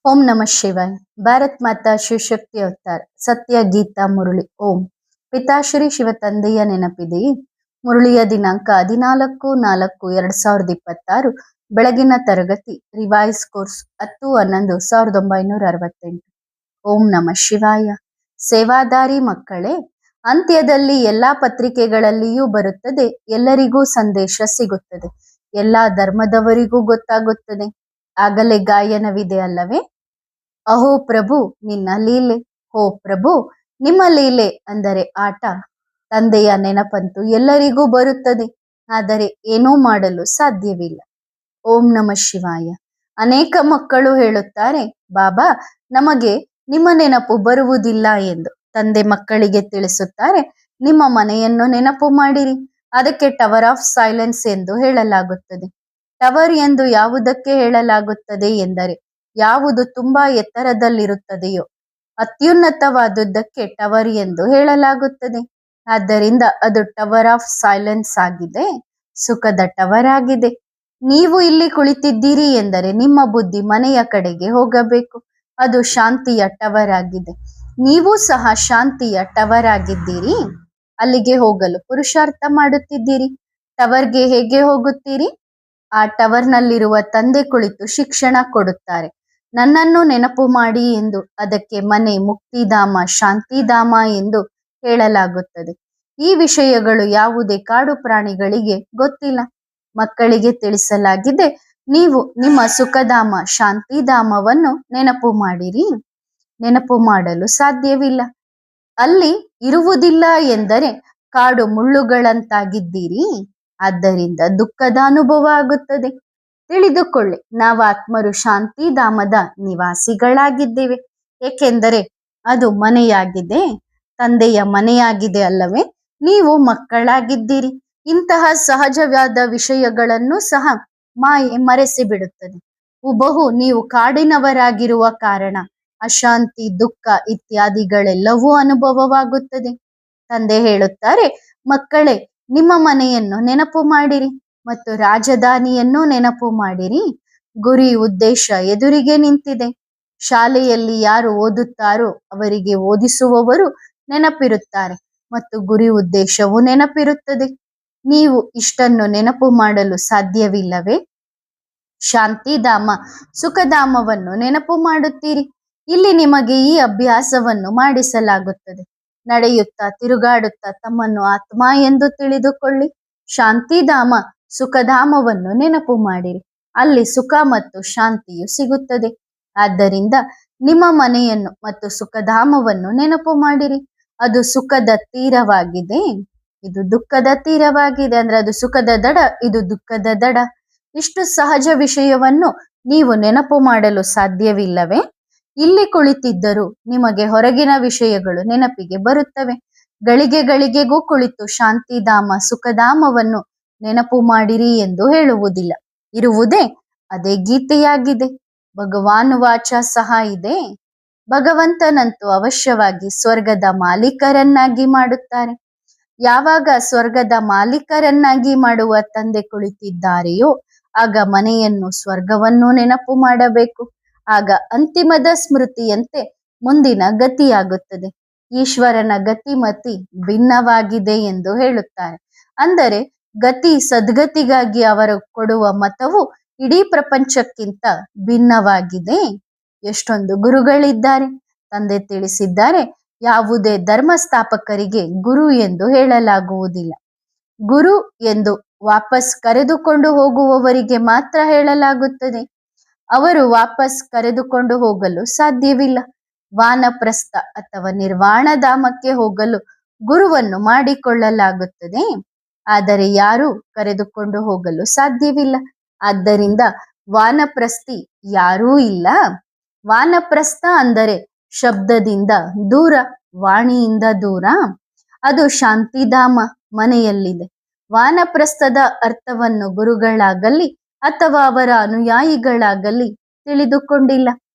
ಓಂ ನಮಃ ಶಿವಾಯ. ಭಾರತ್ ಮಾತಾ ಶಿವಶಕ್ತಿ ಅವತಾರ ಸತ್ಯ ಗೀತಾ ಮುರಳಿ. ಓಂ ಪಿತಾಶ್ರೀ ಶಿವ ತಂದೆಯ ನೆನಪಿದೆಯೇ? ಮುರಳಿಯ ದಿನಾಂಕ 14/4/2026. ಬೆಳಗಿನ ತರಗತಿ ರಿವೈಸ್ ಕೋರ್ಸ್ 10/11/1968. ಓಂ ನಮಃ ಶಿವಾಯ. ಸೇವಾದಾರಿ ಮಕ್ಕಳೇ, ಅಂತ್ಯದಲ್ಲಿ ಎಲ್ಲಾ ಪತ್ರಿಕೆಗಳಲ್ಲಿಯೂ ಬರುತ್ತದೆ, ಎಲ್ಲರಿಗೂ ಸಂದೇಶ ಸಿಗುತ್ತದೆ, ಎಲ್ಲಾ ಧರ್ಮದವರಿಗೂ ಗೊತ್ತಾಗುತ್ತದೆ. ಆಗಲೇ ಗಾಯನವಿದೆ ಅಲ್ಲವೇ? ಅಹೋ ಪ್ರಭು ನಿನ್ನ ಲೀಲೆ, ಹೋ ಪ್ರಭು ನಿಮ್ಮ ಲೀಲೆ ಅಂದರೆ ಆಟ. ತಂದೆಯ ನೆನಪಂತೂ ಎಲ್ಲರಿಗೂ ಬರುತ್ತದೆ, ಆದರೆ ಏನೂ ಮಾಡಲು ಸಾಧ್ಯವಿಲ್ಲ. ಓಂ ನಮಃ ಶಿವಾಯ. ಅನೇಕ ಮಕ್ಕಳು ಹೇಳುತ್ತಾರೆ, ಬಾಬಾ ನಮಗೆ ನಿಮ್ಮ ನೆನಪು ಬರುವುದಿಲ್ಲ ಎಂದು. ತಂದೆ ಮಕ್ಕಳಿಗೆ ತಿಳಿಸುತ್ತಾರೆ, ನಿಮ್ಮ ಮನೆಯನ್ನು ನೆನಪು ಮಾಡಿರಿ, ಅದಕ್ಕೆ ಟವರ್ ಆಫ್ ಸೈಲೆನ್ಸ್ ಎಂದು ಹೇಳಲಾಗುತ್ತದೆ. ಟವರ್ ಎಂದು ಯಾವುದಕ್ಕೆ ಹೇಳಲಾಗುತ್ತದೆ ಎಂದರೆ, ಯಾವುದು ತುಂಬಾ ಎತ್ತರದಲ್ಲಿರುತ್ತದೆಯೋ ಅತ್ಯುನ್ನತವಾದುದಕ್ಕೆ ಟವರ್ ಎಂದು ಹೇಳಲಾಗುತ್ತದೆ. ಆದ್ದರಿಂದ ಅದು ಟವರ್ ಆಫ್ ಸೈಲೆನ್ಸ್ ಆಗಿದೆ, ಸುಖದ ಟವರ್ ಆಗಿದೆ. ನೀವು ಇಲ್ಲಿ ಕುಳಿತಿದ್ದೀರಿ ಎಂದರೆ ನಿಮ್ಮ ಬುದ್ಧಿ ಮನೆಯ ಕಡೆಗೆ ಹೋಗಬೇಕು, ಅದು ಶಾಂತಿಯ ಟವರ್ ಆಗಿದೆ. ನೀವು ಸಹ ಶಾಂತಿಯ ಟವರ್ ಆಗಿದ್ದೀರಿ, ಅಲ್ಲಿಗೆ ಹೋಗಲು ಪುರುಷಾರ್ಥ ಮಾಡುತ್ತಿದ್ದೀರಿ. ಟವರ್ಗೆ ಹೇಗೆ ಹೋಗುತ್ತೀರಿ? ಆ ಟವರ್ನಲ್ಲಿರುವ ತಂದೆ ಕುಳಿತು ಶಿಕ್ಷಣ ಕೊಡುತ್ತಾರೆ, ನನ್ನನ್ನು ನೆನಪು ಮಾಡಿ ಎಂದು. ಅದಕ್ಕೆ ಮನೆ, ಮುಕ್ತಿಧಾಮ, ಶಾಂತಿಧಾಮ ಎಂದು ಹೇಳಲಾಗುತ್ತದೆ. ಈ ವಿಷಯಗಳು ಯಾವುದೇ ಕಾಡು ಪ್ರಾಣಿಗಳಿಗೆ ಗೊತ್ತಿಲ್ಲ. ಮಕ್ಕಳಿಗೆ ತಿಳಿಸಲಾಗಿದೆ, ನೀವು ನಿಮ್ಮ ಸುಖಧಾಮ ಶಾಂತಿಧಾಮವನ್ನು ನೆನಪು ಮಾಡಿರಿ. ನೆನಪು ಮಾಡಲು ಸಾಧ್ಯವಿಲ್ಲ. ಅಲ್ಲಿ ಇರುವುದಿಲ್ಲ ಎಂದರೆ ಕಾಡು ಮುಳ್ಳುಗಳಂತಾಗಿದ್ದೀರಿ, ಆದ್ದರಿಂದ ದುಃಖದ ಅನುಭವ ಆಗುತ್ತದೆ. ತಿಳಿದುಕೊಳ್ಳಿ, ನಾವು ಆತ್ಮರು ಶಾಂತಿಧಾಮದ ನಿವಾಸಿಗಳಾಗಿದ್ದೇವೆ, ಏಕೆಂದರೆ ಅದು ಮನೆಯಾಗಿದೆ, ತಂದೆಯ ಮನೆಯಾಗಿದೆ ಅಲ್ಲವೇ? ನೀವು ಮಕ್ಕಳಾಗಿದ್ದೀರಿ. ಇಂತಹ ಸಹಜವಾದ ವಿಷಯಗಳನ್ನು ಸಹ ಮಾಯೆ ಮರೆಸಿ ಬಿಡುತ್ತದೆ. ಹುಬಹು ನೀವು ಕಾಡಿನವರಾಗಿರುವ ಕಾರಣ ಅಶಾಂತಿ, ದುಃಖ ಇತ್ಯಾದಿಗಳೆಲ್ಲವೂ ಅನುಭವವಾಗುತ್ತದೆ. ತಂದೆ ಹೇಳುತ್ತಾರೆ, ಮಕ್ಕಳೇ ನಿಮ್ಮ ಮನೆಯನ್ನು ನೆನಪು ಮಾಡಿರಿ ಮತ್ತು ರಾಜಧಾನಿಯನ್ನು ನೆನಪು ಮಾಡಿರಿ. ಗುರಿ ಉದ್ದೇಶ ಎದುರಿಗೆ ನಿಂತಿದೆ. ಶಾಲೆಯಲ್ಲಿ ಯಾರು ಓದುತ್ತಾರೋ ಅವರಿಗೆ ಓದಿಸುವವರು ನೆನಪಿರುತ್ತಾರೆ ಮತ್ತು ಗುರಿ ಉದ್ದೇಶವು ನೆನಪಿರುತ್ತದೆ. ನೀವು ಇಷ್ಟನ್ನು ನೆನಪು ಮಾಡಲು ಸಾಧ್ಯವಿಲ್ಲವೇ? ಶಾಂತಿಧಾಮ ಸುಖಧಾಮವನ್ನು ನೆನಪು ಮಾಡುತ್ತೀರಿ. ಇಲ್ಲಿ ನಿಮಗೆ ಈ ಅಭ್ಯಾಸವನ್ನು ಮಾಡಿಸಲಾಗುತ್ತದೆ. ನಡೆಯುತ್ತಾ ತಿರುಗಾಡುತ್ತಾ ತಮ್ಮನ್ನು ಆತ್ಮ ಎಂದು ತಿಳಿದುಕೊಳ್ಳಿ. ಶಾಂತಿಧಾಮ ಸುಖಧಾಮವನ್ನು ನೆನಪು ಮಾಡಿರಿ, ಅಲ್ಲಿ ಸುಖ ಮತ್ತು ಶಾಂತಿಯು ಸಿಗುತ್ತದೆ. ಆದ್ದರಿಂದ ನಿಮ್ಮ ಮನೆಯನ್ನು ಮತ್ತು ಸುಖಧಾಮವನ್ನು ನೆನಪು ಮಾಡಿರಿ. ಅದು ಸುಖದ ತೀರವಾಗಿದೆ, ಇದು ದುಃಖದ ತೀರವಾಗಿದೆ. ಅಂದ್ರೆ ಅದು ಸುಖದ ದಡ, ಇದು ದುಃಖದ ದಡ. ಇಷ್ಟು ಸಹಜ ವಿಷಯವನ್ನು ನೀವು ನೆನಪು ಮಾಡಲು ಸಾಧ್ಯವಿಲ್ಲವೇ? ಇಲ್ಲಿ ಕುಳಿತಿದ್ದರೂ ನಿಮಗೆ ಹೊರಗಿನ ವಿಷಯಗಳು ನೆನಪಿಗೆ ಬರುತ್ತವೆ. ಗಳಿಗೆ ಗಳಿಗೆಗೂ ಕುಳಿತು ಶಾಂತಿಧಾಮ ಸುಖಧಾಮವನ್ನು ನೆನಪು ಮಾಡಿರಿ ಎಂದು ಹೇಳುವುದಿಲ್ಲ. ಇರುವುದೇ ಅದೇ ಗೀತೆಯಾಗಿದೆ. ಭಗವಾನ್ ವಾಚ ಸಹ ಇದೆ. ಭಗವಂತನಂತೂ ಅವಶ್ಯವಾಗಿ ಸ್ವರ್ಗದ ಮಾಲೀಕರನ್ನಾಗಿ ಮಾಡುತ್ತಾರೆ. ಯಾವಾಗ ಸ್ವರ್ಗದ ಮಾಲೀಕರನ್ನಾಗಿ ಮಾಡುವ ತಂದೆ ಕುಳಿತಿದ್ದಾರೆಯೋ ಆಗ ಮನೆಯನ್ನು, ಸ್ವರ್ಗವನ್ನು ನೆನಪು ಮಾಡಬೇಕು. ಆಗ ಅಂತಿಮದ ಸ್ಮೃತಿಯಂತೆ ಮುಂದಿನ ಗತಿಯಾಗುತ್ತದೆ. ಈಶ್ವರನ ಗತಿಮತಿ ಭಿನ್ನವಾಗಿದೆ ಎಂದು ಹೇಳುತ್ತಾರೆ. ಅಂದರೆ ಗತಿ ಸದ್ಗತಿಗಾಗಿ ಅವರು ಕೊಡುವ ಮತವು ಇಡೀ ಪ್ರಪಂಚಕ್ಕಿಂತ ಭಿನ್ನವಾಗಿದೆ. ಎಷ್ಟೊಂದು ಗುರುಗಳಿದ್ದಾರೆ. ತಂದೆ ತಿಳಿಸಿದ್ದಾರೆ, ಯಾವುದೇ ಧರ್ಮ ಸ್ಥಾಪಕರಿಗೆ ಗುರು ಎಂದು ಹೇಳಲಾಗುವುದಿಲ್ಲ. ಗುರು ಎಂದು ವಾಪಸ್ ಕರೆದುಕೊಂಡು ಹೋಗುವವರಿಗೆ ಮಾತ್ರ ಹೇಳಲಾಗುತ್ತದೆ. ಅವರು ವಾಪಸ್ ಕರೆದುಕೊಂಡು ಹೋಗಲು ಸಾಧ್ಯವಿಲ್ಲ. ವಾನಪ್ರಸ್ಥ ಅಥವಾ ನಿರ್ವಾಣಧಾಮಕ್ಕೆ ಹೋಗಲು ಗುರುವನ್ನು ಮಾಡಿಕೊಳ್ಳಲಾಗುತ್ತದೆ, ಆದರೆ ಯಾರೂ ಕರೆದುಕೊಂಡು ಹೋಗಲು ಸಾಧ್ಯವಿಲ್ಲ. ಆದ್ದರಿಂದ ವಾನಪ್ರಸ್ಥಿ ಯಾರೂ ಇಲ್ಲ. ವಾನಪ್ರಸ್ಥ ಅಂದರೆ ಶಬ್ದದಿಂದ ದೂರ, ವಾಣಿಯಿಂದ ದೂರ. ಅದು ಶಾಂತಿಧಾಮ ಮನೆಯಲ್ಲಿದೆ. ವಾನಪ್ರಸ್ಥದ ಅರ್ಥವನ್ನು ಗುರುಗಳಾಗಲಿ ಅಥವಾ ಅವರ ಅನುಯಾಯಿಗಳಾಗಲಿ ತಿಳಿದುಕೊಂಡಿಲ್ಲ.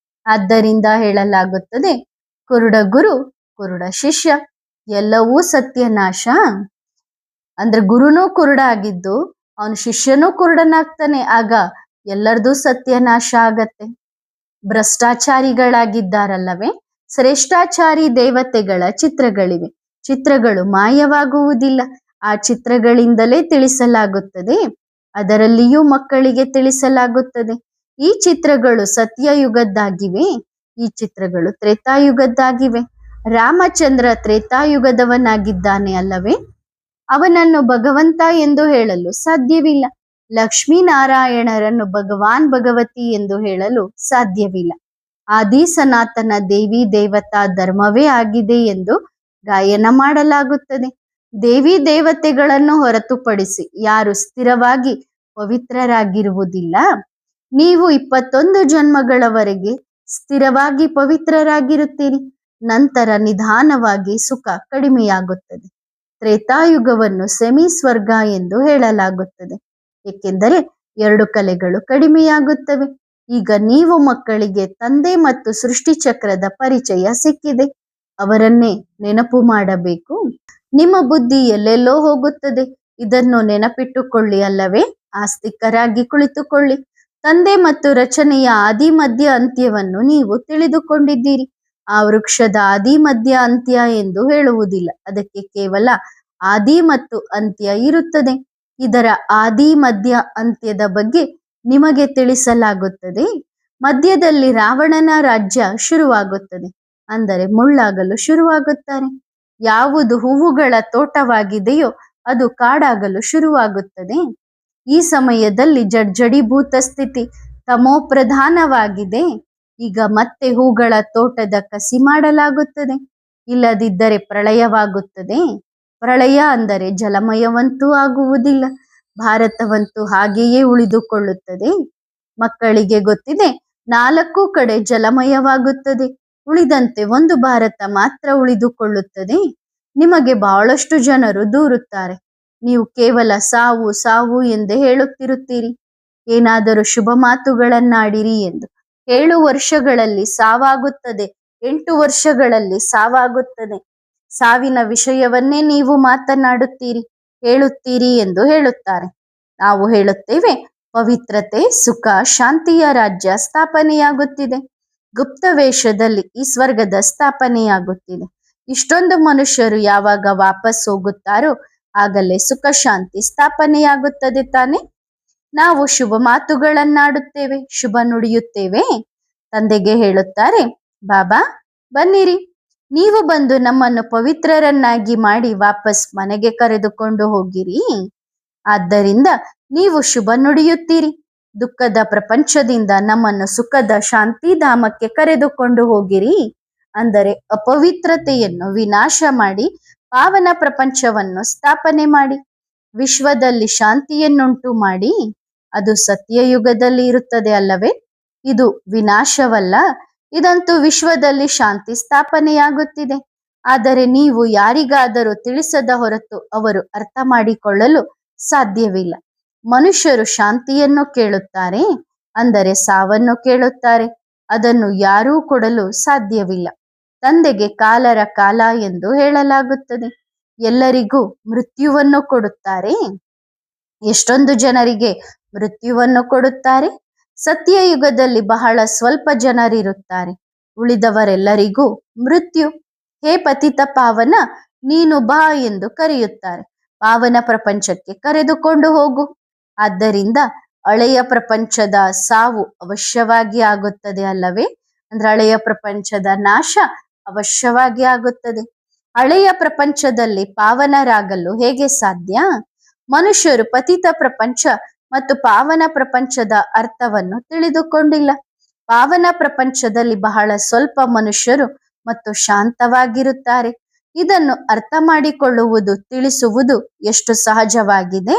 ಆದ್ದರಿಂದ ಹೇಳಲಾಗುತ್ತದೆ, ಕುರುಡ ಗುರು ಕುರುಡ ಶಿಷ್ಯ, ಎಲ್ಲವೂ ಸತ್ಯನಾಶ. ಅಂದ್ರೆ ಗುರುನೂ ಕುರುಡ ಆಗಿದ್ದು ಅವನು ಶಿಷ್ಯನೂ ಕುರುಡನಾಗ್ತಾನೆ, ಆಗ ಎಲ್ಲರದು ಸತ್ಯನಾಶ ಆಗತ್ತೆ. ಭ್ರಷ್ಟಾಚಾರಿಗಳಾಗಿದ್ದಾರಲ್ಲವೇ? ಶ್ರೇಷ್ಠಾಚಾರಿ ದೇವತೆಗಳ ಚಿತ್ರಗಳಿವೆ. ಚಿತ್ರಗಳು ಮಾಯವಾಗುವುದಿಲ್ಲ. ಆ ಚಿತ್ರಗಳಿಂದಲೇ ತಿಳಿಸಲಾಗುತ್ತದೆ. ಅದರಲ್ಲಿಯೂ ಮಕ್ಕಳಿಗೆ ತಿಳಿಸಲಾಗುತ್ತದೆ. ಈ ಚಿತ್ರಗಳು ಸತ್ಯಯುಗದ್ದಾಗಿವೆ. ಈ ಚಿತ್ರಗಳು ತ್ರೇತಾಯುಗದ್ದಾಗಿವೆ. ರಾಮಚಂದ್ರ ತ್ರೇತಾಯುಗದವನಾಗಿದ್ದಾನೆ ಅಲ್ಲವೇ? ಅವನನ್ನು ಭಗವಂತ ಎಂದು ಹೇಳಲು ಸಾಧ್ಯವಿಲ್ಲ. ಲಕ್ಷ್ಮೀನಾರಾಯಣರನ್ನು ಭಗವಾನ್ ಭಗವತಿ ಎಂದು ಹೇಳಲು ಸಾಧ್ಯವಿಲ್ಲ. ಆದಿ ಸನಾತನ ದೇವಿ ದೇವತಾ ಧರ್ಮವೇ ಆಗಿದೆ ಎಂದು ಗಾಯನ ಮಾಡಲಾಗುತ್ತದೆ. ದೇವಿ ದೇವತೆಗಳನ್ನು ಹೊರತುಪಡಿಸಿ ಯಾರು ಸ್ಥಿರವಾಗಿ ಪವಿತ್ರರಾಗಿರುವುದಿಲ್ಲ. ನೀವು 21 ಜನ್ಮಗಳವರೆಗೆ ಸ್ಥಿರವಾಗಿ ಪವಿತ್ರರಾಗಿರುತ್ತೀರಿ. ನಂತರ ನಿಧಾನವಾಗಿ ಸುಖ ಕಡಿಮೆಯಾಗುತ್ತದೆ. ತ್ರೇತಾಯುಗವನ್ನು ಸೆಮಿ ಸ್ವರ್ಗ ಎಂದು ಹೇಳಲಾಗುತ್ತದೆ, ಏಕೆಂದರೆ 2 ಕಲೆಗಳು ಕಡಿಮೆಯಾಗುತ್ತವೆ. ಈಗ ನೀವು ಮಕ್ಕಳಿಗೆ ತಂದೆ ಮತ್ತು ಸೃಷ್ಟಿ ಚಕ್ರದ ಪರಿಚಯ ಸಿಕ್ಕಿದೆ. ಅವರನ್ನೇ ನೆನಪು ಮಾಡಬೇಕು. ನಿಮ್ಮ ಬುದ್ಧಿ ಎಲ್ಲೆಲ್ಲೋ ಹೋಗುತ್ತದೆ. ಇದನ್ನು ನೆನಪಿಟ್ಟುಕೊಳ್ಳಿ ಅಲ್ಲವೇ? ಆಸ್ತಿಕರಾಗಿ ಕುಳಿತುಕೊಳ್ಳಿ. ತಂದೆ ಮತ್ತು ರಚನೆಯ ಆದಿ ಮಧ್ಯ ಅಂತ್ಯವನ್ನು ನೀವು ತಿಳಿದುಕೊಂಡಿದ್ದೀರಿ. ಆ ವೃಕ್ಷದ ಆದಿ ಮಧ್ಯ ಅಂತ್ಯ ಎಂದು ಹೇಳುವುದಿಲ್ಲ. ಅದಕ್ಕೆ ಕೇವಲ ಆದಿ ಮತ್ತು ಅಂತ್ಯ ಇರುತ್ತದೆ. ಇದರ ಆದಿ ಮಧ್ಯ ಅಂತ್ಯದ ಬಗ್ಗೆ ನಿಮಗೆ ತಿಳಿಸಲಾಗುತ್ತದೆ. ಮಧ್ಯದಲ್ಲಿ ರಾವಣನ ರಾಜ್ಯ ಶುರುವಾಗುತ್ತದೆ. ಅಂದರೆ ಮುಳ್ಳಾಗಲು ಶುರುವಾಗುತ್ತಾರೆ. ಯಾವುದು ಹೂವುಗಳ ತೋಟವಾಗಿದೆಯೋ ಅದು ಕಾಡಾಗಲು ಶುರುವಾಗುತ್ತದೆ. ಈ ಸಮಯದಲ್ಲಿ ಜಡ್ಜಡೀಭೂತ ಸ್ಥಿತಿ ತಮೋಪ್ರಧಾನವಾಗಿದೆ. ಈಗ ಮತ್ತೆ ಹೂಗಳ ತೋಟದ ಕಸಿ ಮಾಡಲಾಗುತ್ತದೆ. ಇಲ್ಲದಿದ್ದರೆ ಪ್ರಳಯವಾಗುತ್ತದೆ. ಪ್ರಳಯ ಅಂದರೆ ಜಲಮಯವಂತೂ ಆಗುವುದಿಲ್ಲ. ಭಾರತವಂತೂ ಹಾಗೆಯೇ ಉಳಿದುಕೊಳ್ಳುತ್ತದೆ. ಮಕ್ಕಳಿಗೆ ಗೊತ್ತಿದೆ, 4 ಕಡೆ ಜಲಮಯವಾಗುತ್ತದೆ. ಉಳಿದಂತೆ ಒಂದು ಭಾರತ ಮಾತ್ರ ಉಳಿದುಕೊಳ್ಳುತ್ತದೆ. ನಿಮಗೆ ಬಹಳಷ್ಟು ಜನರು ದೂರುತ್ತಾರೆ. ನೀವು ಕೇವಲ ಸಾವು ಸಾವು ಎಂದೇ ಹೇಳುತ್ತಿರುತ್ತೀರಿ. ಏನಾದರೂ ಶುಭ ಮಾತುಗಳನ್ನಾಡಿರಿ ಎಂದು. 7 ವರ್ಷಗಳಲ್ಲಿ ಸಾವಾಗುತ್ತದೆ, 8 ವರ್ಷಗಳಲ್ಲಿ ಸಾವಾಗುತ್ತದೆ. ಸಾವಿನ ವಿಷಯವನ್ನೇ ನೀವು ಮಾತನಾಡುತ್ತೀರಿ, ಹೇಳುತ್ತೀರಿ ಎಂದು ಹೇಳುತ್ತಾರೆ. ನಾವು ಹೇಳುತ್ತೇವೆ, ಪವಿತ್ರತೆ, ಸುಖ, ಶಾಂತಿಯ ರಾಜ್ಯ ಸ್ಥಾಪನೆಯಾಗುತ್ತಿದೆ. ಗುಪ್ತ ವೇಷದಲ್ಲಿ ಈ ಸ್ವರ್ಗದ ಸ್ಥಾಪನೆಯಾಗುತ್ತಿದೆ. ಇಷ್ಟೊಂದು ಮನುಷ್ಯರು ಯಾವಾಗ ವಾಪಸ್ ಹೋಗುತ್ತಾರೋ ಆಗಲೇ ಸುಖ ಶಾಂತಿ ಸ್ಥಾಪನೆಯಾಗುತ್ತದೆ ತಾನೆ. ನಾವು ಶುಭ ಮಾತುಗಳನ್ನಾಡುತ್ತೇವೆ, ಶುಭ ನುಡಿಯುತ್ತೇವೆ. ತಂದೆಗೆ ಹೇಳುತ್ತಾರೆ, ಬಾಬಾ ಬನ್ನಿರಿ, ನೀವು ಬಂದು ನಮ್ಮನ್ನು ಪವಿತ್ರರನ್ನಾಗಿ ಮಾಡಿ ವಾಪಸ್ ಮನೆಗೆ ಕರೆದುಕೊಂಡು ಹೋಗಿರಿ. ಆದ್ದರಿಂದ ನೀವು ಶುಭ ನುಡಿಯುತ್ತೀರಿ. ದುಃಖದ ಪ್ರಪಂಚದಿಂದ ನಮ್ಮನ್ನು ಸುಖದ ಶಾಂತಿಧಾಮಕ್ಕೆ ಕರೆದುಕೊಂಡು ಹೋಗಿರಿ. ಅಂದರೆ ಅಪವಿತ್ರತೆಯನ್ನು ವಿನಾಶ ಮಾಡಿ ಪಾವನ ಪ್ರಪಂಚವನ್ನು ಸ್ಥಾಪನೆ ಮಾಡಿ ವಿಶ್ವದಲ್ಲಿ ಶಾಂತಿಯನ್ನುಂಟು ಮಾಡಿ. ಅದು ಸತ್ಯಯುಗದಲ್ಲಿ ಇರುತ್ತದೆ ಅಲ್ಲವೇ? ಇದು ವಿನಾಶವಲ್ಲ. ಇದಂತೂ ವಿಶ್ವದಲ್ಲಿ ಶಾಂತಿ ಸ್ಥಾಪನೆಯಾಗುತ್ತಿದೆ. ಆದರೆ ನೀವು ಯಾರಿಗಾದರೂ ತಿಳಿಸದ ಹೊರತು ಅವರು ಅರ್ಥ ಮಾಡಿಕೊಳ್ಳಲು ಸಾಧ್ಯವಿಲ್ಲ. ಮನುಷ್ಯರು ಶಾಂತಿಯನ್ನು ಕೇಳುತ್ತಾರೆ, ಅಂದರೆ ಸಾವನ್ನು ಕೇಳುತ್ತಾರೆ. ಅದನ್ನು ಯಾರೂ ಕೊಡಲು ಸಾಧ್ಯವಿಲ್ಲ. ತಂದೆಗೆ ಕಾಲರ ಕಾಲ ಎಂದು ಹೇಳಲಾಗುತ್ತದೆ. ಎಲ್ಲರಿಗೂ ಮೃತ್ಯುವನ್ನು ಕೊಡುತ್ತಾರೆ. ಎಷ್ಟೊಂದು ಜನರಿಗೆ ಮೃತ್ಯುವನ್ನು ಕೊಡುತ್ತಾರೆ. ಸತ್ಯಯುಗದಲ್ಲಿ ಬಹಳ ಸ್ವಲ್ಪ ಜನರಿರುತ್ತಾರೆ. ಉಳಿದವರೆಲ್ಲರಿಗೂ ಮೃತ್ಯು. ಹೇ ಪತಿತ ಪಾವನ, ನೀನು ಬಾ ಎಂದು ಕರೆಯುತ್ತಾರೆ. ಪಾವನ ಪ್ರಪಂಚಕ್ಕೆ ಕರೆದುಕೊಂಡು ಹೋಗು. ಆದ್ದರಿಂದ ಹಳೆಯ ಪ್ರಪಂಚದ ಸಾವು ಅವಶ್ಯವಾಗಿ ಆಗುತ್ತದೆ ಅಲ್ಲವೇ? ಅಂದ್ರೆ ಹಳೆಯ ಪ್ರಪಂಚದ ನಾಶ ಅವಶ್ಯವಾಗಿ ಆಗುತ್ತದೆ. ಹಳೆಯ ಪ್ರಪಂಚದಲ್ಲಿ ಪಾವನರಾಗಲು ಹೇಗೆ ಸಾಧ್ಯ? ಮನುಷ್ಯರು ಪತಿತ ಪ್ರಪಂಚ ಮತ್ತು ಪಾವನ ಪ್ರಪಂಚದ ಅರ್ಥವನ್ನು ತಿಳಿದುಕೊಂಡಿಲ್ಲ. ಪಾವನ ಪ್ರಪಂಚದಲ್ಲಿ ಬಹಳ ಸ್ವಲ್ಪ ಮನುಷ್ಯರು ಮತ್ತು ಶಾಂತವಾಗಿರುತ್ತಾರೆ. ಇದನ್ನು ಅರ್ಥ ಮಾಡಿಕೊಳ್ಳುವುದು, ತಿಳಿಸುವುದು ಎಷ್ಟು ಸಹಜವಾಗಿದೆ.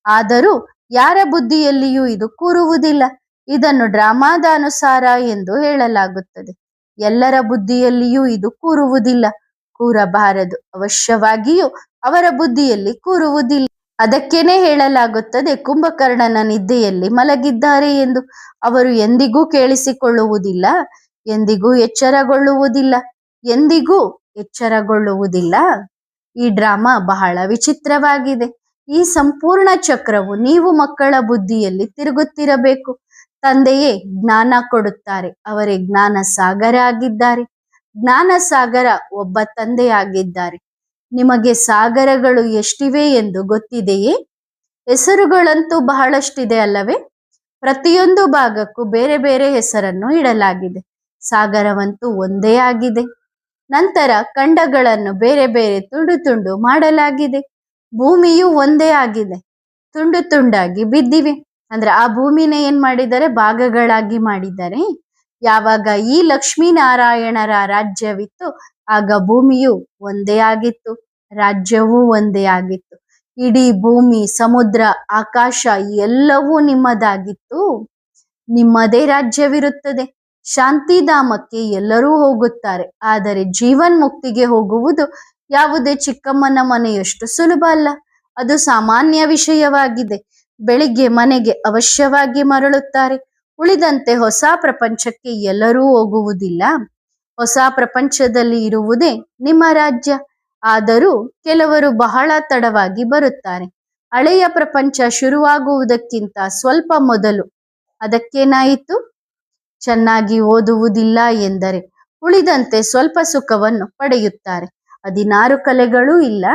ಆದರೂ ಯಾರ ಬುದ್ಧಿಯಲ್ಲಿಯೂ ಇದು ಕೂರುವುದಿಲ್ಲ. ಇದನ್ನು ಡ್ರಾಮಾದ ಅನುಸಾರ ಎಂದು ಹೇಳಲಾಗುತ್ತದೆ. ಎಲ್ಲರ ಬುದ್ಧಿಯಲ್ಲಿಯೂ ಇದು ಕೂರುವುದಿಲ್ಲ, ಕೂರಬಾರದು. ಅವಶ್ಯವಾಗಿಯೂ ಅವರ ಬುದ್ಧಿಯಲ್ಲಿ ಕೂರುವುದಿಲ್ಲ. ಅದಕ್ಕೇನೆ ಹೇಳಲಾಗುತ್ತದೆ, ಕುಂಭಕರ್ಣನ ನಿದ್ದೆಯಲ್ಲಿ ಮಲಗಿದ್ದಾರೆ ಎಂದು. ಅವರು ಎಂದಿಗೂ ಕೇಳಿಸಿಕೊಳ್ಳುವುದಿಲ್ಲ, ಎಂದಿಗೂ ಎಚ್ಚರಗೊಳ್ಳುವುದಿಲ್ಲ, ಎಂದಿಗೂ ಎಚ್ಚರಗೊಳ್ಳುವುದಿಲ್ಲ. ಈ ಡ್ರಾಮಾ ಬಹಳ ವಿಚಿತ್ರವಾಗಿದೆ. ಈ ಸಂಪೂರ್ಣ ಚಕ್ರವು ನೀವು ಮಕ್ಕಳ ಬುದ್ಧಿಯಲ್ಲಿ ತಿರುಗುತ್ತಿರಬೇಕು. ತಂದೆಯೇ ಜ್ಞಾನ ಕೊಡುತ್ತಾರೆ. ಅವರೇ ಜ್ಞಾನ ಸಾಗರ ಆಗಿದ್ದಾರೆ. ಜ್ಞಾನ ಸಾಗರ ಒಬ್ಬ ತಂದೆಯಾಗಿದ್ದಾರೆ. ನಿಮಗೆ ಸಾಗರಗಳು ಎಷ್ಟಿವೆ ಎಂದು ಗೊತ್ತಿದೆಯೇ? ಹೆಸರುಗಳಂತೂ ಬಹಳಷ್ಟಿದೆ ಅಲ್ಲವೇ? ಪ್ರತಿಯೊಂದು ಭಾಗಕ್ಕೂ ಬೇರೆ ಬೇರೆ ಹೆಸರನ್ನು ಇಡಲಾಗಿದೆ. ಸಾಗರವಂತೂ ಒಂದೇ ಆಗಿದೆ. ನಂತರ ಖಂಡಗಳನ್ನು ಬೇರೆ ಬೇರೆ ತುಂಡು ತುಂಡು ಮಾಡಲಾಗಿದೆ. ಭೂಮಿಯು ಒಂದೇ ಆಗಿದೆ. ತುಂಡು ತುಂಡಾಗಿ ಬಿದ್ದಿವೆ. ಅಂದ್ರೆ ಆ ಭೂಮಿನ ಏನ್ ಮಾಡಿದ್ದಾರೆ? ಭಾಗಗಳಾಗಿ ಮಾಡಿದ್ದಾರೆ. ಯಾವಾಗ ಈ ಲಕ್ಷ್ಮೀನಾರಾಯಣರ ರಾಜ್ಯವಿತ್ತು ಆಗ ಭೂಮಿಯು ಒಂದೇ ಆಗಿತ್ತು, ರಾಜ್ಯವೂ ಒಂದೇ ಆಗಿತ್ತು. ಇಡೀ ಭೂಮಿ, ಸಮುದ್ರ, ಆಕಾಶ ಎಲ್ಲವೂ ನಿಮ್ಮದಾಗಿತ್ತು. ನಿಮ್ಮದೇ ರಾಜ್ಯವಿರುತ್ತದೆ. ಶಾಂತಿಧಾಮಕ್ಕೆ ಎಲ್ಲರೂ ಹೋಗುತ್ತಾರೆ. ಆದರೆ ಜೀವನ್ ಮುಕ್ತಿಗೆ ಹೋಗುವುದು ಯಾವುದೇ ಚಿಕ್ಕಮ್ಮನ ಮನೆಯಷ್ಟು ಸುಲಭ ಅಲ್ಲ. ಅದು ಸಾಮಾನ್ಯ ವಿಷಯವಾಗಿದೆ. ಬೆಳಿಗ್ಗೆ ಮನೆಗೆ ಅವಶ್ಯವಾಗಿ ಮರಳುತ್ತಾರೆ. ಉಳಿದಂತೆ ಹೊಸ ಪ್ರಪಂಚಕ್ಕೆ ಎಲ್ಲರೂ ಹೋಗುವುದಿಲ್ಲ. ಹೊಸ ಪ್ರಪಂಚದಲ್ಲಿ ಇರುವುದೇ ನಿಮ್ಮ ರಾಜ್ಯ. ಆದರೂ ಕೆಲವರು ಬಹಳ ತಡವಾಗಿ ಬರುತ್ತಾರೆ. ಹಳೆಯ ಪ್ರಪಂಚ ಶುರುವಾಗುವುದಕ್ಕಿಂತ ಸ್ವಲ್ಪ ಮೊದಲು. ಅದಕ್ಕೇನಾಯಿತು? ಚೆನ್ನಾಗಿ ಓದುವುದಿಲ್ಲ ಎಂದರೆ ಉಳಿದಂತೆ ಸ್ವಲ್ಪ ಸುಖವನ್ನು ಪಡೆಯುತ್ತಾರೆ. 16 ಕಲೆಗಳೂ ಇಲ್ಲ,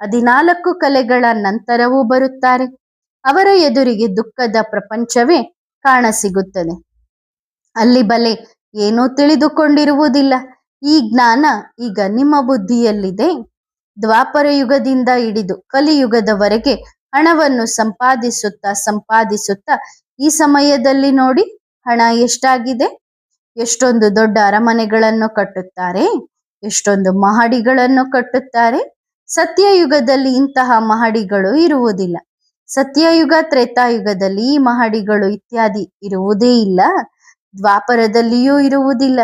14 ಕಲೆಗಳ ನಂತರವೂ ಬರುತ್ತಾರೆ. ಅವರ ಎದುರಿಗೆ ದುಃಖದ ಪ್ರಪಂಚವೇ ಕಾಣಸಿಗುತ್ತದೆ. ಅಲ್ಲಿ ಬಲೆ ಏನೂ ತಿಳಿದುಕೊಂಡಿರುವುದಿಲ್ಲ. ಈ ಜ್ಞಾನ ಈಗ ನಿಮ್ಮ ಬುದ್ಧಿಯಲ್ಲಿದೆ. ದ್ವಾಪರ ಯುಗದಿಂದ ಹಿಡಿದು ಕಲಿಯುಗದವರೆಗೆ ಹಣವನ್ನು ಸಂಪಾದಿಸುತ್ತಾ ಈ ಸಮಯದಲ್ಲಿ ನೋಡಿ ಹಣ ಎಷ್ಟಾಗಿದೆ. ಎಷ್ಟೊಂದು ದೊಡ್ಡ ಅರಮನೆಗಳನ್ನು ಕಟ್ಟುತ್ತಾರೆ, ಎಷ್ಟೊಂದು ಮಹಡಿಗಳನ್ನು ಕಟ್ಟುತ್ತಾರೆ. ಸತ್ಯಯುಗದಲ್ಲಿ ಇಂತಹ ಮಹಡಿಗಳು ಇರುವುದಿಲ್ಲ. ಸತ್ಯಯುಗ, ತ್ರೇತಾಯುಗದಲ್ಲಿ ಈ ಮಹಡಿಗಳು ಇತ್ಯಾದಿ ಇರುವುದೇ ಇಲ್ಲ. ದ್ವಾಪರದಲ್ಲಿಯೂ ಇರುವುದಿಲ್ಲ.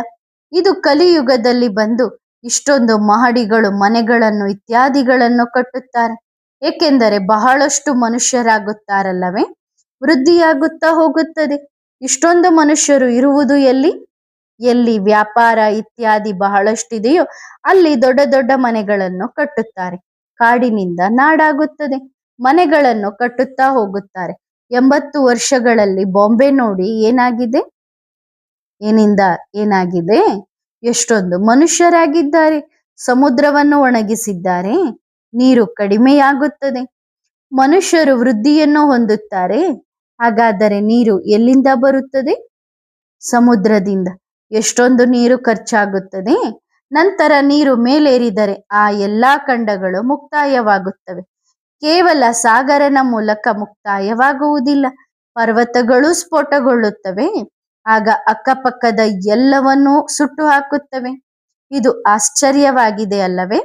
ಇದು ಕಲಿಯುಗದಲ್ಲಿ ಬಂದು ಇಷ್ಟೊಂದು ಮಹಡಿಗಳು, ಮನೆಗಳನ್ನು ಇತ್ಯಾದಿಗಳನ್ನು ಕಟ್ಟುತ್ತಾರೆ. ಏಕೆಂದರೆ ಬಹಳಷ್ಟು ಮನುಷ್ಯರಾಗುತ್ತಾರಲ್ಲವೇ? ವೃದ್ಧಿಯಾಗುತ್ತಾ ಹೋಗುತ್ತದೆ. ಇಷ್ಟೊಂದು ಮನುಷ್ಯರು ಇರುವುದು ಎಲ್ಲಿ? ಎಲ್ಲಿ ವ್ಯಾಪಾರ ಇತ್ಯಾದಿ ಬಹಳಷ್ಟಿದೆಯೋ ಅಲ್ಲಿ ದೊಡ್ಡ ದೊಡ್ಡ ಮನೆಗಳನ್ನು ಕಟ್ಟುತ್ತಾರೆ. ಕಾಡಿನಿಂದ ನಾಡಾಗುತ್ತದೆ. ಮನೆಗಳನ್ನು ಕಟ್ಟುತ್ತಾ ಹೋಗುತ್ತಾರೆ. 80 ವರ್ಷಗಳಲ್ಲಿ ಬಾಂಬೆ ನೋಡಿ ಏನಾಗಿದೆ? ಏನಿಂದ ಏನಾಗಿದೆ? ಎಷ್ಟೊಂದು ಮನುಷ್ಯರಾಗಿದ್ದಾರೆ. ಸಮುದ್ರವನ್ನು ಒಣಗಿಸಿದ್ದಾರೆ. ನೀರು ಕಡಿಮೆಯಾಗುತ್ತದೆ. ಮನುಷ್ಯರು ವೃದ್ಧಿಯನ್ನು ಹೊಂದುತ್ತಾರೆ. ಹಾಗಾದರೆ ನೀರು ಎಲ್ಲಿಂದ ಬರುತ್ತದೆ? ಸಮುದ್ರದಿಂದ. ಎಷ್ಟೊಂದು ನೀರು ಖರ್ಚಾಗುತ್ತದೆ. ನಂತರ ನೀರು ಮೇಲೇರಿದರೆ ಆ ಎಲ್ಲಾ ಖಂಡಗಳು ಮುಕ್ತಾಯವಾಗುತ್ತವೆ. ಕೇವಲ ಸಾಗರನ ಮೂಲಕ ಮುಕ್ತಾಯವಾಗುವುದಿಲ್ಲ. ಪರ್ವತಗಳು ಸ್ಫೋಟಗೊಳ್ಳುತ್ತವೆ. ಆಗ ಅಕ್ಕಪಕ್ಕದ ಎಲ್ಲವನ್ನೂ ಸುಟ್ಟು ಹಾಕುತ್ತವೆ. ಇದು ಆಶ್ಚರ್ಯವಾಗಿದೆ ಅಲ್ಲವೇ?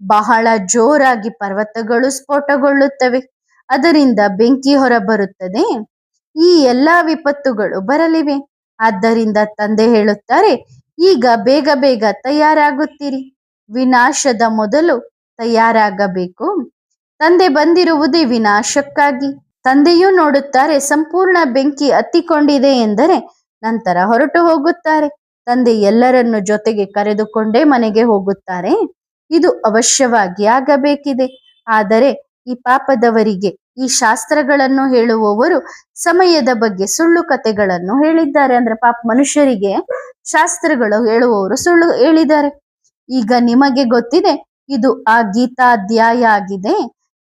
ಬಹಳ ಜೋರಾಗಿ ಪರ್ವತಗಳು ಸ್ಫೋಟಗೊಳ್ಳುತ್ತವೆ. ಅದರಿಂದ ಬೆಂಕಿ ಹೊರಬರುತ್ತದೆ. ಈ ಎಲ್ಲಾ ವಿಪತ್ತುಗಳು ಬರಲಿವೆ. ಆದ್ದರಿಂದ ತಂದೆ ಹೇಳುತ್ತಾರೆ, ಈಗ ಬೇಗ ಬೇಗ ತಯಾರಾಗುತ್ತೀರಿ. ವಿನಾಶದ ಮೊದಲು ತಯಾರಾಗಬೇಕು. ತಂದೆ ಬಂದಿರುವುದೇ ವಿನಾಶಕ್ಕಾಗಿ. ತಂದೆಯೂ ನೋಡುತ್ತಾರೆ ಸಂಪೂರ್ಣ ಬೆಂಕಿ ಹತ್ತಿಕೊಂಡಿದೆ ಎಂದರೆ ನಂತರ ಹೊರಟು ಹೋಗುತ್ತಾರೆ. ತಂದೆ ಎಲ್ಲರನ್ನು ಜೊತೆಗೆ ಕರೆದುಕೊಂಡೇ ಮನೆಗೆ ಹೋಗುತ್ತಾರೆ. ಇದು ಅವಶ್ಯವಾಗಿ ಆಗಬೇಕಿದೆ. ಆದರೆ ಈ ಪಾಪದವರಿಗೆ ಈ ಶಾಸ್ತ್ರಗಳನ್ನು ಹೇಳುವವರು ಸಮಯದ ಬಗ್ಗೆ ಸುಳ್ಳು ಕಥೆಗಳನ್ನು ಹೇಳಿದ್ದಾರೆ. ಅಂದ್ರೆ ಪಾಪ ಮನುಷ್ಯರಿಗೆ ಶಾಸ್ತ್ರಗಳು ಹೇಳುವವರು ಸುಳ್ಳು ಹೇಳಿದ್ದಾರೆ. ಈಗ ನಿಮಗೆ ಗೊತ್ತಿದೆ, ಇದು ಆ ಗೀತಾಧ್ಯಾಯ ಆಗಿದೆ.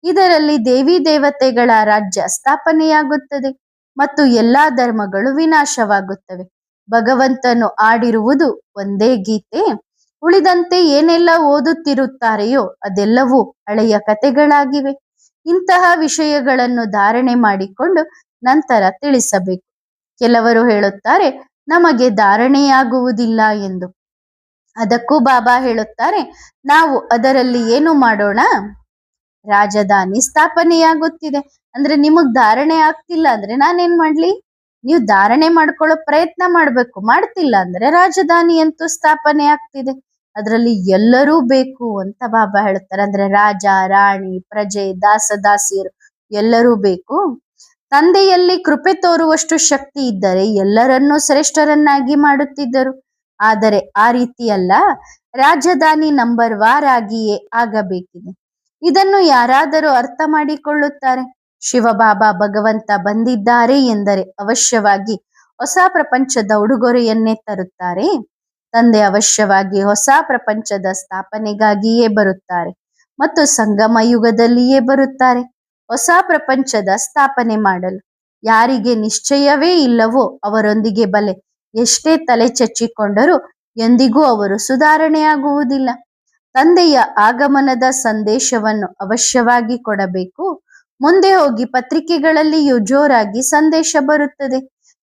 ಇದರಲ್ಲಿ ದೇವಿ ದೇವತೆಗಳ ರಾಜ್ಯ ಸ್ಥಾಪನೆಯಾಗುತ್ತದೆ ಮತ್ತು ಎಲ್ಲಾ ಧರ್ಮಗಳು ವಿನಾಶವಾಗುತ್ತವೆ. ಭಗವಂತನು ಆಡಿರುವುದು ಒಂದೇ ಗೀತೆ. ಉಳಿದಂತೆ ಏನೆಲ್ಲ ಓದುತ್ತಿರುತ್ತಾರೆಯೋ ಅದೆಲ್ಲವೂ ಹಳೆಯ ಕಥೆಗಳಾಗಿವೆ. ಇಂತಹ ವಿಷಯಗಳನ್ನು ಧಾರಣೆ ಮಾಡಿಕೊಂಡು ನಂತರ ತಿಳಿಸಬೇಕು. ಕೆಲವರು ಹೇಳುತ್ತಾರೆ ನಮಗೆ ಧಾರಣೆಯಾಗುವುದಿಲ್ಲ ಎಂದು. ಅದಕ್ಕೂ ಬಾಬಾ ಹೇಳುತ್ತಾರೆ, ನಾವು ಅದರಲ್ಲಿ ಏನು ಮಾಡೋಣ? ರಾಜಧಾನಿ ಸ್ಥಾಪನೆಯಾಗುತ್ತಿದೆ. ಅಂದ್ರೆ ನಿಮಗ್ ಧಾರಣೆ ಆಗ್ತಿಲ್ಲ ಅಂದ್ರೆ ನಾನೇನ್ ಮಾಡ್ಲಿ? ನೀವು ಧಾರಣೆ ಮಾಡ್ಕೊಳ್ಳೋ ಪ್ರಯತ್ನ ಮಾಡ್ಬೇಕು. ಮಾಡ್ತಿಲ್ಲ ಅಂದ್ರೆ ರಾಜಧಾನಿ ಅಂತೂ ಸ್ಥಾಪನೆ ಆಗ್ತಿದೆ. ಅದರಲ್ಲಿ ಎಲ್ಲರೂ ಬೇಕು ಅಂತ ಬಾಬಾ ಹೇಳ್ತಾರೆ. ಅಂದ್ರೆ ರಾಜ, ರಾಣಿ, ಪ್ರಜೆ, ದಾಸ ದಾಸಿಯರು ಎಲ್ಲರೂ ಬೇಕು. ತಂದೆಯಲ್ಲಿ ಕೃಪೆ ತೋರುವಷ್ಟು ಶಕ್ತಿ ಇದ್ದರೆ ಎಲ್ಲರನ್ನೂ ಶ್ರೇಷ್ಠರನ್ನಾಗಿ ಮಾಡುತ್ತಿದ್ದರು. ಆದರೆ ಆ ರೀತಿಯಲ್ಲ. ರಾಜಧಾನಿ ನಂಬರ್ ವಾರ್ ಆಗಿಯೇ ಆಗಬೇಕಿದೆ. ಇದನ್ನು ಯಾರಾದರೂ ಅರ್ಥ ಮಾಡಿಕೊಳ್ಳುತ್ತಾರೆ? ಶಿವಬಾಬಾ ಭಗವಂತ ಬಂದಿದ್ದಾರೆ ಎಂದರೆ ಅವಶ್ಯವಾಗಿ ಹೊಸ ಪ್ರಪಂಚದ ಉಡುಗೊರೆಯನ್ನೇ ತರುತ್ತಾರೆ. ತಂದೆ ಅವಶ್ಯವಾಗಿ ಹೊಸ ಪ್ರಪಂಚದ ಸ್ಥಾಪನೆಗಾಗಿಯೇ ಬರುತ್ತಾರೆ ಮತ್ತು ಸಂಗಮ ಯುಗದಲ್ಲಿಯೇ ಬರುತ್ತಾರೆ ಹೊಸ ಪ್ರಪಂಚದ ಸ್ಥಾಪನೆ ಮಾಡಲು. ಯಾರಿಗೆ ನಿಶ್ಚಯವೇ ಇಲ್ಲವೋ ಅವರೊಂದಿಗೆ ಬಲೆ ಎಷ್ಟೇ ತಲೆ ಚಚ್ಚಿಕೊಂಡರೂ ಎಂದಿಗೂ ಅವರು ಸುಧಾರಣೆಯಾಗುವುದಿಲ್ಲ. ತಂದೆಯ ಆಗಮನದ ಸಂದೇಶವನ್ನು ಅವಶ್ಯವಾಗಿ ಕೊಡಬೇಕು. ಮುಂದೆ ಹೋಗಿ ಪತ್ರಿಕೆಗಳಲ್ಲಿಯೂ ಜೋರಾಗಿ ಸಂದೇಶ ಬರುತ್ತದೆ.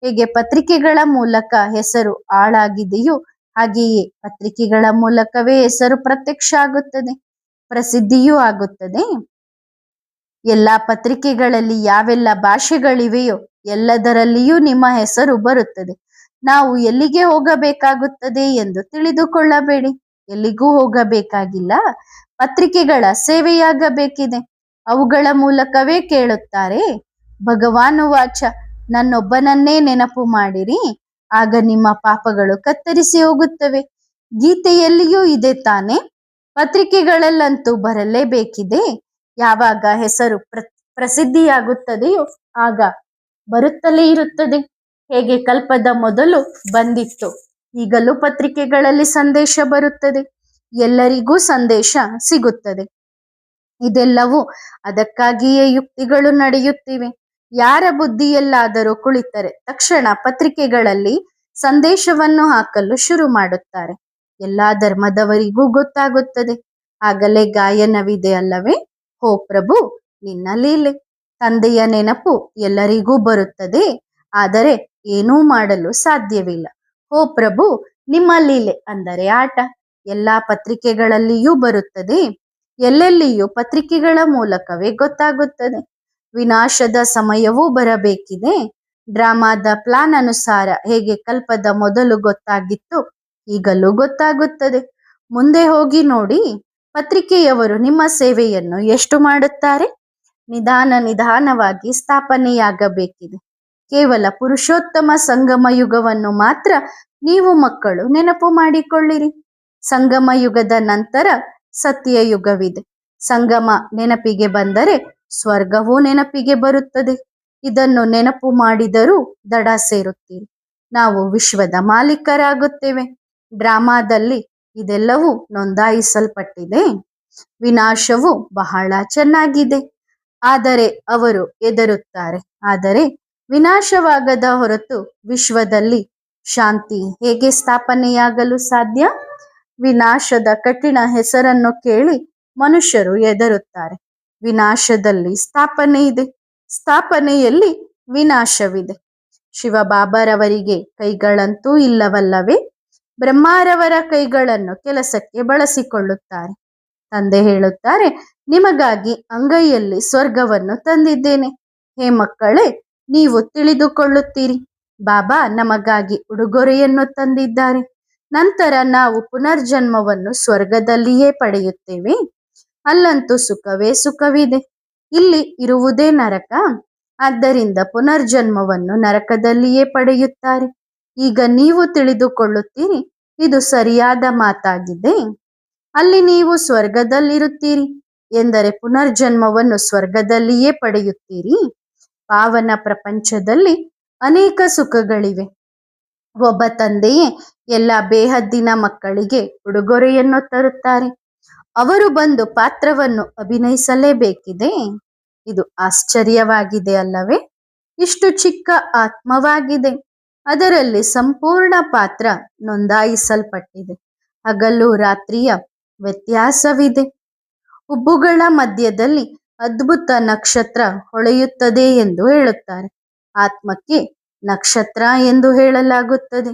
ಹೇಗೆ ಪತ್ರಿಕೆಗಳ ಮೂಲಕ ಹೆಸರು ಹಾಳಾಗಿದೆಯೋ ಹಾಗೆಯೇ ಪತ್ರಿಕೆಗಳ ಮೂಲಕವೇ ಹೆಸರು ಪ್ರತ್ಯಕ್ಷ ಆಗುತ್ತದೆ, ಪ್ರಸಿದ್ಧಿಯೂ ಆಗುತ್ತದೆ. ಎಲ್ಲ ಪತ್ರಿಕೆಗಳಲ್ಲಿ ಯಾವೆಲ್ಲ ಭಾಷೆಗಳಿವೆಯೋ ಎಲ್ಲದರಲ್ಲಿಯೂ ನಿಮ್ಮ ಹೆಸರು ಬರುತ್ತದೆ. ನಾವು ಎಲ್ಲಿಗೆ ಹೋಗಬೇಕಾಗುತ್ತದೆ ಎಂದು ತಿಳಿದುಕೊಳ್ಳಬೇಡಿ. ಎಲ್ಲಿಗೂ ಹೋಗಬೇಕಾಗಿಲ್ಲ. ಪತ್ರಿಕೆಗಳ ಸೇವೆಯಾಗಬೇಕಿದೆ. ಅವುಗಳ ಮೂಲಕವೇ ಕೇಳುತ್ತಾರೆ. ಭಗವಾನ್ ವಾಚ, ನನ್ನೊಬ್ಬನನ್ನೇ ನೆನಪು ಮಾಡಿರಿ, ಆಗ ನಿಮ್ಮ ಪಾಪಗಳು ಕತ್ತರಿಸಿ ಹೋಗುತ್ತವೆ. ಗೀತೆಯಲ್ಲಿಯೂ ಇದೆ ತಾನೆ. ಪತ್ರಿಕೆಗಳಲ್ಲಂತೂ ಬರಲೇಬೇಕಿದೆ. ಯಾವಾಗ ಹೆಸರು ಪ್ರಸಿದ್ಧಿಯಾಗುತ್ತದೆಯೋ ಆಗ ಬರುತ್ತಲೇ ಇರುತ್ತದೆ. ಹೇಗೆ ಕಲ್ಪದ ಮೊದಲು ಬಂದಿತ್ತು, ಈಗಲೂ ಪತ್ರಿಕೆಗಳಲ್ಲಿ ಸಂದೇಶ ಬರುತ್ತದೆ. ಎಲ್ಲರಿಗೂ ಸಂದೇಶ ಸಿಗುತ್ತದೆ. ಇದೆಲ್ಲವೂ ಅದಕ್ಕಾಗಿಯೇ ಯುಕ್ತಿಗಳು ನಡೆಯುತ್ತಿವೆ. ಯಾರ ಬುದ್ಧಿಯಲ್ಲಾದರೂ ಕುಳಿತರೆ ತಕ್ಷಣ ಪತ್ರಿಕೆಗಳಲ್ಲಿ ಸಂದೇಶವನ್ನು ಹಾಕಲು ಶುರು ಮಾಡುತ್ತಾರೆ. ಎಲ್ಲಾ ಧರ್ಮದವರಿಗೂ ಗೊತ್ತಾಗುತ್ತದೆ. ಆಗಲೇ ಗಾಯನವಿದೆ ಅಲ್ಲವೇ? ಹೋ ಪ್ರಭು, ನಿನ್ನ ಲೀಲೆ. ತಂದೆಯ ನೆನಪು ಎಲ್ಲರಿಗೂ ಬರುತ್ತದೆ, ಆದರೆ ಏನೂ ಮಾಡಲು ಸಾಧ್ಯವಿಲ್ಲ. ಹೋ ಪ್ರಭು, ನಿಮ್ಮ ಲೀಲೆ ಅಂದರೆ ಆಟ. ಎಲ್ಲಾ ಪತ್ರಿಕೆಗಳಲ್ಲಿಯೂ ಬರುತ್ತದೆ. ಎಲ್ಲೆಲ್ಲಿಯೂ ಪತ್ರಿಕೆಗಳ ಮೂಲಕವೇ ಗೊತ್ತಾಗುತ್ತದೆ. ವಿನಾಶದ ಸಮಯವೂ ಬರಬೇಕಿದೆ. ಡ್ರಾಮಾದ ಪ್ಲಾನ್ ಅನುಸಾರ ಹೇಗೆ ಕಲ್ಪದ ಮೊದಲು ಗೊತ್ತಾಗಿತ್ತು, ಈಗಲೂ ಗೊತ್ತಾಗುತ್ತದೆ. ಮುಂದೆ ಹೋಗಿ ನೋಡಿ. ಪತ್ರಿಕೆಯವರು ನಿಮ್ಮ ಸೇವೆಯನ್ನು ಎಷ್ಟು ಮಾಡುತ್ತಾರೆ. ನಿಧಾನವಾಗಿ ಸ್ಥಾಪನೆಯಾಗಬೇಕಿದೆ. ಕೇವಲ ಪುರುಷೋತ್ತಮ ಸಂಗಮ ಯುಗವನ್ನು ಮಾತ್ರ ನೀವು ಮಕ್ಕಳು ನೆನಪು ಮಾಡಿಕೊಳ್ಳಿರಿ. ಸಂಗಮ ಯುಗದ ನಂತರ ಸತ್ಯ ಯುಗವಿದೆ. ಸಂಗಮ ನೆನಪಿಗೆ ಬಂದರೆ ಸ್ವರ್ಗವೂ ನೆನಪಿಗೆ ಬರುತ್ತದೆ. ಇದನ್ನು ನೆನಪು ಮಾಡಿದರೂ ದಡ ಸೇರುತ್ತೀರಿ. ನಾವು ವಿಶ್ವದ ಮಾಲೀಕರಾಗುತ್ತೇವೆ. ಡ್ರಾಮಾದಲ್ಲಿ ಇದೆಲ್ಲವೂ ನೋಂದಾಯಿಸಲ್ಪಟ್ಟಿದೆ. ವಿನಾಶವು ಬಹಳ ಚೆನ್ನಾಗಿದೆ, ಆದರೆ ಅವರು ಹೆದರುತ್ತಾರೆ. ಆದರೆ ವಿನಾಶವಾಗದ ಹೊರತು ವಿಶ್ವದಲ್ಲಿ ಶಾಂತಿ ಹೇಗೆ ಸ್ಥಾಪನೆಯಾಗಲು ಸಾಧ್ಯ? ವಿನಾಶದ ಕಠಿಣ ಹೆಸರನ್ನು ಕೇಳಿ ಮನುಷ್ಯರು ಹೆದರುತ್ತಾರೆ. ವಿನಾಶದಲ್ಲಿ ಸ್ಥಾಪನೆ ಇದೆ, ಸ್ಥಾಪನೆಯಲ್ಲಿ ವಿನಾಶವಿದೆ. ಶಿವಬಾಬಾರವರಿಗೆ ಕೈಗಳಂತೂ ಇಲ್ಲವಲ್ಲವೇ? ಬ್ರಹ್ಮಾರವರ ಕೈಗಳನ್ನು ಕೆಲಸಕ್ಕೆ ಬಳಸಿಕೊಳ್ಳುತ್ತಾರೆ. ತಂದೆ ಹೇಳುತ್ತಾರೆ, ನಿಮಗಾಗಿ ಅಂಗೈಯಲ್ಲಿ ಸ್ವರ್ಗವನ್ನು ತಂದಿದ್ದೇನೆ. ಹೇ ಮಕ್ಕಳೇ, ನೀವು ತಿಳಿದುಕೊಳ್ಳುತ್ತೀರಿ. ಬಾಬಾ ನಮಗಾಗಿ ಉಡುಗೊರೆಯನ್ನು ತಂದಿದ್ದಾರೆ. ನಂತರ ನಾವು ಪುನರ್ಜನ್ಮವನ್ನು ಸ್ವರ್ಗದಲ್ಲಿಯೇ ಪಡೆಯುತ್ತೇವೆ. ಅಲ್ಲಂತೂ ಸುಖವೇ ಸುಖವಿದೆ. ಇಲ್ಲಿ ಇರುವುದೇ ನರಕ. ಆದ್ದರಿಂದ ಪುನರ್ಜನ್ಮವನ್ನು ನರಕದಲ್ಲಿಯೇ ಪಡೆಯುತ್ತಾರೆ. ಈಗ ನೀವು ತಿಳಿದುಕೊಳ್ಳುತ್ತೀರಿ, ಇದು ಸರಿಯಾದ ಮಾತಾಗಿದೆ. ಅಲ್ಲಿ ನೀವು ಸ್ವರ್ಗದಲ್ಲಿರುತ್ತೀರಿ ಎಂದರೆ ಪುನರ್ಜನ್ಮವನ್ನು ಸ್ವರ್ಗದಲ್ಲಿಯೇ ಪಡೆಯುತ್ತೀರಿ. ಪಾವನ ಪ್ರಪಂಚದಲ್ಲಿ ಅನೇಕ ಸುಖಗಳಿವೆ. ಒಬ್ಬ ತಂದೆಯೇ ಎಲ್ಲ ಬೇಹದ್ದಿನ ಮಕ್ಕಳಿಗೆ ಉಡುಗೊರೆಯನ್ನು ತರುತ್ತಾರೆ. ಅವರು ಬಂದು ಪಾತ್ರವನ್ನು ಅಭಿನಯಿಸಲೇಬೇಕಿದೆ. ಇದು ಆಶ್ಚರ್ಯವಾಗಿದೆ ಅಲ್ಲವೇ? ಇಷ್ಟು ಚಿಕ್ಕ ಆತ್ಮವಾಗಿದೆ, ಅದರಲ್ಲಿ ಸಂಪೂರ್ಣ ಪಾತ್ರ ನೋಂದಾಯಿಸಲ್ಪಟ್ಟಿದೆ. ಹಗಲು ರಾತ್ರಿಯ ವ್ಯತ್ಯಾಸವಿದೆ. ಉಬ್ಬುಗಳ ಮಧ್ಯದಲ್ಲಿ ಅದ್ಭುತ ನಕ್ಷತ್ರ ಹೊಳೆಯುತ್ತದೆ ಎಂದು ಹೇಳುತ್ತಾರೆ. ಆತ್ಮಕ್ಕೆ ನಕ್ಷತ್ರ ಎಂದು ಹೇಳಲಾಗುತ್ತದೆ.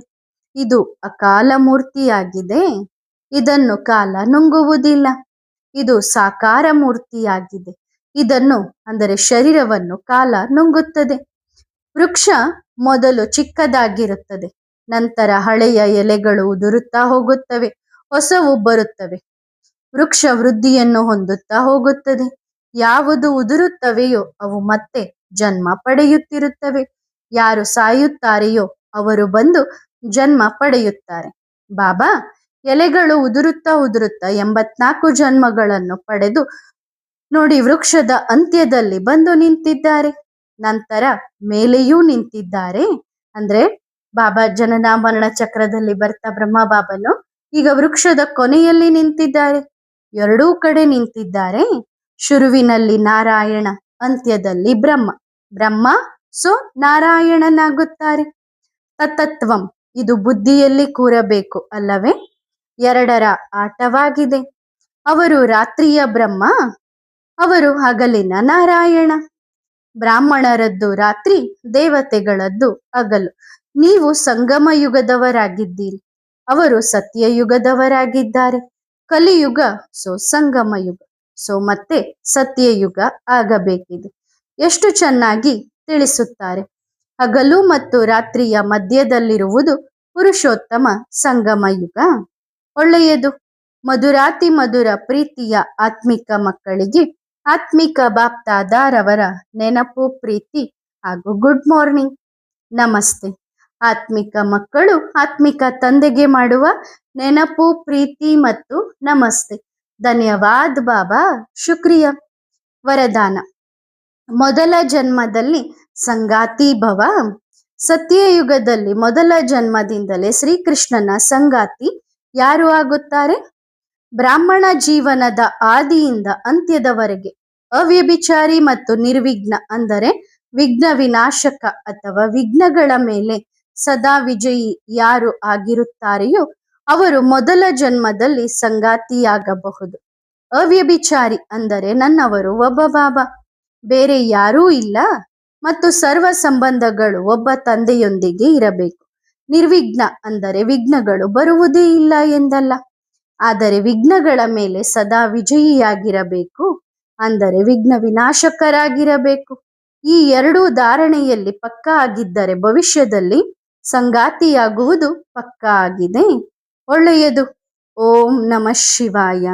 ಇದು ಅಕಾಲ ಮೂರ್ತಿಯಾಗಿದೆ. ಇದನ್ನು ಕಾಲ ನುಂಗುವುದಿಲ್ಲ. ಇದು ಸಾಕಾರ ಮೂರ್ತಿಯಾಗಿದೆ. ಇದನ್ನು ಅಂದರೆ ಶರೀರವನ್ನು ಕಾಲ ನುಂಗುತ್ತದೆ. ವೃಕ್ಷ ಮೊದಲು ಚಿಕ್ಕದಾಗಿರುತ್ತದೆ, ನಂತರ ಹಳೆಯ ಎಲೆಗಳು ಉದುರುತ್ತಾ ಹೋಗುತ್ತವೆ, ಹೊಸವು ಬರುತ್ತವೆ. ವೃಕ್ಷ ವೃದ್ಧಿಯನ್ನು ಹೊಂದುತ್ತಾ ಹೋಗುತ್ತದೆ. ಯಾವುದು ಉದುರುತ್ತವೆಯೋ ಅವು ಮತ್ತೆ ಜನ್ಮ ಪಡೆಯುತ್ತಿರುತ್ತವೆ. ಯಾರು ಸಾಯುತ್ತಾರೆಯೋ ಅವರು ಬಂದು ಜನ್ಮ ಪಡೆಯುತ್ತಾರೆ. ಬಾಬಾ ಎಲೆಗಳು ಉದುರುತ್ತಾ 84 ಜನ್ಮಗಳನ್ನು ಪಡೆದು ನೋಡಿ ವೃಕ್ಷದ ಅಂತ್ಯದಲ್ಲಿ ಬಂದು ನಿಂತಿದ್ದಾರೆ. ನಂತರ ಮೇಲೆಯೂ ನಿಂತಿದ್ದಾರೆ. ಅಂದ್ರೆ ಬಾಬಾ ಜನನ ಮರಣ ಚಕ್ರದಲ್ಲಿ ಬರ್ತಾ ಬ್ರಹ್ಮ ಬಾಬನು ಈಗ ವೃಕ್ಷದ ಕೊನೆಯಲ್ಲಿ ನಿಂತಿದ್ದಾರೆ. ಎರಡೂ ಕಡೆ ನಿಂತಿದ್ದಾರೆ. ಶುರುವಿನಲ್ಲಿ ನಾರಾಯಣ, ಅಂತ್ಯದಲ್ಲಿ ಬ್ರಹ್ಮ. ಬ್ರಹ್ಮ ಸೊ ನಾರಾಯಣನಾಗುತ್ತಾರೆ. ತತತ್ವಂ ಇದು ಬುದ್ಧಿಯಲ್ಲಿ ಕೂರಬೇಕು ಅಲ್ಲವೇ? ಎರಡರ ಆಟವಾಗಿದೆ. ಅವರು ರಾತ್ರಿಯ ಬ್ರಹ್ಮ, ಅವರು ಹಗಲಿನ ನಾರಾಯಣ. ಬ್ರಾಹ್ಮಣರದ್ದು ರಾತ್ರಿ, ದೇವತೆಗಳದ್ದು ಹಗಲು. ನೀವು ಸಂಗಮ ಯುಗದವರಾಗಿದ್ದೀರಿ, ಅವರು ಸತ್ಯಯುಗದವರಾಗಿದ್ದಾರೆ. ಕಲಿಯುಗ ಸೊ ಸಂಗಮ ಯುಗ, ಸೊ ಮತ್ತೆ ಸತ್ಯಯುಗ ಆಗಬೇಕಿದೆ. ಎಷ್ಟು ಚೆನ್ನಾಗಿ ತಿಳಿಸುತ್ತಾರೆ. ಹಗಲು ಮತ್ತು ರಾತ್ರಿಯ ಮಧ್ಯದಲ್ಲಿರುವುದು ಪುರುಷೋತ್ತಮ ಸಂಗಮ ಯುಗ. ಒಳ್ಳೆಯದು. ಮಧುರಾತಿ ಮಧುರ ಪ್ರೀತಿಯ ಆತ್ಮಿಕ ಮಕ್ಕಳಿಗೆ ಆತ್ಮಿಕ ಬಾಪ್ತಾದಾರವರ ನೆನಪು, ಪ್ರೀತಿ ಹಾಗೂ ಗುಡ್ ಮಾರ್ನಿಂಗ್. ನಮಸ್ತೆ. ಆತ್ಮಿಕ ಮಕ್ಕಳು ಆತ್ಮಿಕ ತಂದೆಗೆ ಮಾಡುವ ನೆನಪು, ಪ್ರೀತಿ ಮತ್ತು ನಮಸ್ತೆ. ಧನ್ಯವಾದ ಬಾಬಾ, ಶುಕ್ರಿಯ. ವರದಾನ: ಮೊದಲ ಜನ್ಮದಲ್ಲಿ ಸಂಗಾತಿ ಭವ. ಸತ್ಯಯುಗದಲ್ಲಿ ಮೊದಲ ಜನ್ಮದಿಂದಲೇ ಶ್ರೀಕೃಷ್ಣನ ಸಂಗಾತಿ ಯಾರು ಆಗುತ್ತಾರೆ? ಬ್ರಾಹ್ಮಣ ಜೀವನದ ಆದಿಯಿಂದ ಅಂತ್ಯದವರೆಗೆ ಅವ್ಯಭಿಚಾರಿ ಮತ್ತು ನಿರ್ವಿಘ್ನ ಅಂದರೆ ವಿಘ್ನ ವಿನಾಶಕ ಅಥವಾ ವಿಘ್ನಗಳ ಮೇಲೆ ಸದಾ ವಿಜಯಿ ಯಾರು ಆಗಿರುತ್ತಾರೆಯೋ ಅವರು ಮೊದಲ ಜನ್ಮದಲ್ಲಿ ಸಂಗಾತಿಯಾಗಬಹುದು. ಅವ್ಯಭಿಚಾರಿ ಅಂದರೆ ನನ್ನವರು ಒಬ್ಬ ಬಾಬಾ, ಬೇರೆ ಯಾರೂ ಇಲ್ಲ ಮತ್ತು ಸರ್ವ ಸಂಬಂಧಗಳು ಒಬ್ಬ ತಂದೆಯೊಂದಿಗೆ ಇರಬೇಕು. ನಿರ್ವಿಘ್ನ ಅಂದರೆ ವಿಘ್ನಗಳು ಬರುವುದೇ ಇಲ್ಲ ಎಂದಲ್ಲ, ಆದರೆ ವಿಘ್ನಗಳ ಮೇಲೆ ಸದಾ ವಿಜಯಿಯಾಗಿರಬೇಕು, ಅಂದರೆ ವಿಘ್ನ ವಿನಾಶಕರಾಗಿರಬೇಕು. ಈ ಎರಡೂ ಧಾರಣೆಯಲ್ಲಿ ಪಕ್ಕಾ ಆಗಿದ್ದರೆ ಭವಿಷ್ಯದಲ್ಲಿ ಸಂಗಾತಿಯಾಗುವುದು ಪಕ್ಕಾ ಆಗಿದೆ. ಒಳ್ಳೆಯದು. ಓಂ ನಮಃ ಶಿವಾಯ.